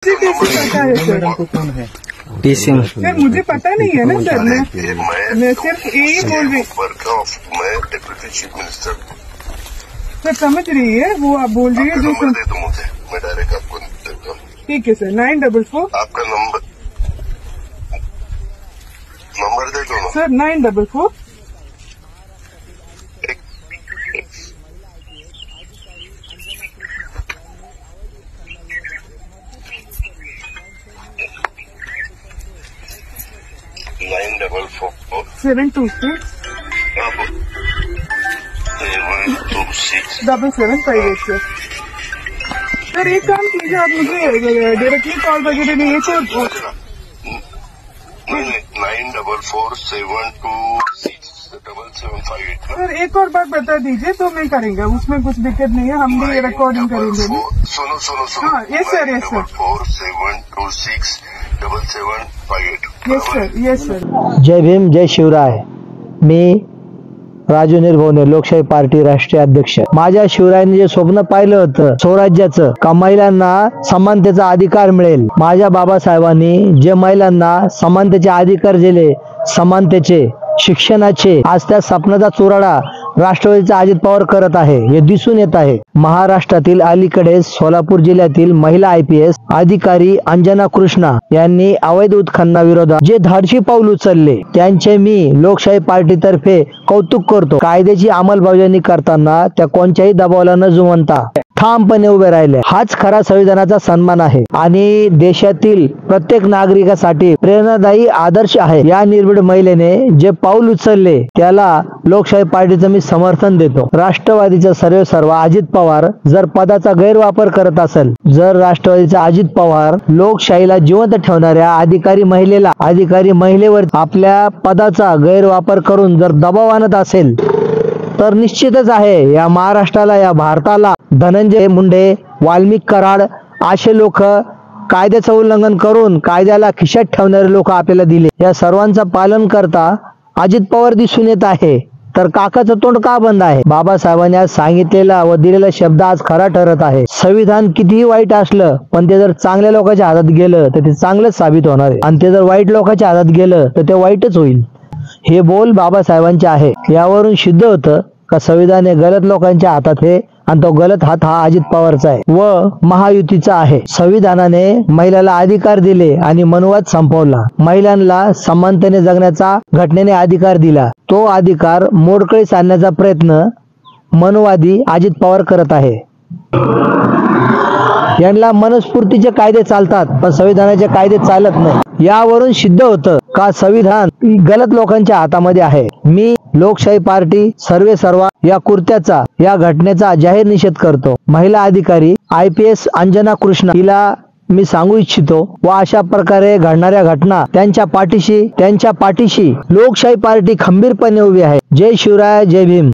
कैसे पता है सर? मैडम को कौन है? पीसी सर मुझे पता नहीं है ना सर, मैं सिर्फ यही बोल रही। मैं डिप्टी चीफ मिनिस्टर सर समझ रही है वो आप बोल रही है जो नंबर दे दो मुझे, मैं डायरेक्ट आपको देता हूँ। ठीक है सर 944 आपका नंबर दे दो ना सर 944 944 726 726 7758 सर। सर एक काम कीजिए आप मुझे डायरेक्टली कॉल वगैरह नहीं है तो 944726778 सर एक और बात बता दीजिए तो मैं करेंगे, उसमें कुछ दिक्कत नहीं है, हम भी रिकॉर्डिंग करेंगे। सुनो हाँ yes sir yes sir 944726778 yes sir. जय भीम जय शिवराय। मी राजू निर्भवने, लोकशाही पार्टी राष्ट्रीय अध्यक्ष। माझ्या शिवरायांनी जे स्वप्न पाहिलं होतं स्वराज्याचं, का महिलांना समानतेचा अधिकार मिळेल, माझ्या बाबासाहेबांनी जे महिलांना समानतेचे अधिकार दिले, समानतेचे शिक्षणाचे, आज त्या स्वप्नाचा चुराडा राष्ट्रवादीचा अजित पवार करत आहे हे दिसून येत आहे। महाराष्ट्रातील अलीकडे सोलापूर जिल्ह्यातील महिला IPS अधिकारी अंजना कृष्णा यांनी अवैध उत्खननाविरोधात जे धाडसी पाऊल उचलले त्यांचे मी लोकशाही पार्टीतर्फे कौतुक करतो। कायद्याची अंमलबजावणी करताना त्या कोणत्याही दबावाला न जुमानता ठामपणे उभे राहिले, हाच खरा संविधानाचा सन्मान आहे आणि देशातील प्रत्येक नागरिकासाठी प्रेरणादायी आदर्श आहे। या निर्भीड महिलेने जे पाऊल उचलले त्याला लोकशाही पार्टीचं मी समर्थन देतो। राष्ट्रवादीचा सर्वेसर्वा अजित पवार जर पदाचा गैरवापर करत असेल, जर राष्ट्रवादीचा अजित पवार लोकशाहीला जिवंत ठेवणाऱ्या अधिकारी महिलेवर आपल्या पदाचा गैरवापर करून जर दबाव आणत असेल तर निश्चितच आहे या महाराष्ट्राला, या भारताला धनंजय मुंडे, वाल्मिक कराड असे लोक कायद्याचं उल्लंघन करून कायद्याला खिशात ठेवणारे लोक आपल्याला दिले, या सर्वांचं पालन करता अजित पवार दिसून येत आहे। तर काकाचं तोंड का बंद आहे? बाबासाहेबांनी आज सांगितलेला व दिलेला शब्द आज खरा ठरत आहे। संविधान कितीही वाईट असलं पण ते जर चांगल्या लोकांच्या हातात गेलं तर ते चांगलंच साबित होणार आहे आणि ते जर वाईट लोकांच्या हातात गेलं तर ते वाईटच होईल। हे बोल बाबासाहेबांचे आहे। यावरून सिद्ध होतं का संविधान हे गलत लोकांच्या हातात आहे आणि तो गलत हात हा अजित पवारचा आहे व महायुतीचा आहे। संविधानाने महिलाला अधिकार दिले आणि मनुवाद संपवला, महिलांना समानतेने जगण्याचा घटनेने अधिकार दिला, तो अधिकार मोडकळीस आणण्याचा प्रयत्न मनुवादी अजित पवार करत आहे। यांना मनस्फूर्तीचे कायदे चालतात पण संविधानाचे कायदे चालत नाही। यावरून सिद्ध होतं का संविधान गलत लोकांच्या हातामध्ये आहे। मी लोकशाही पार्टी सर्वेसर्वा या कृत्याचा, या घटनेचा जाहीर निषेध करतो। महिला अधिकारी IPS अंजना कृष्णा हिला मी सांगू इच्छितो व अशा प्रकारे घडणाऱ्या घटना त्यांच्या पाठीशी लोकशाही पार्टी खंबीरपणे उभी आहे। जय शिवराय, जय भीम।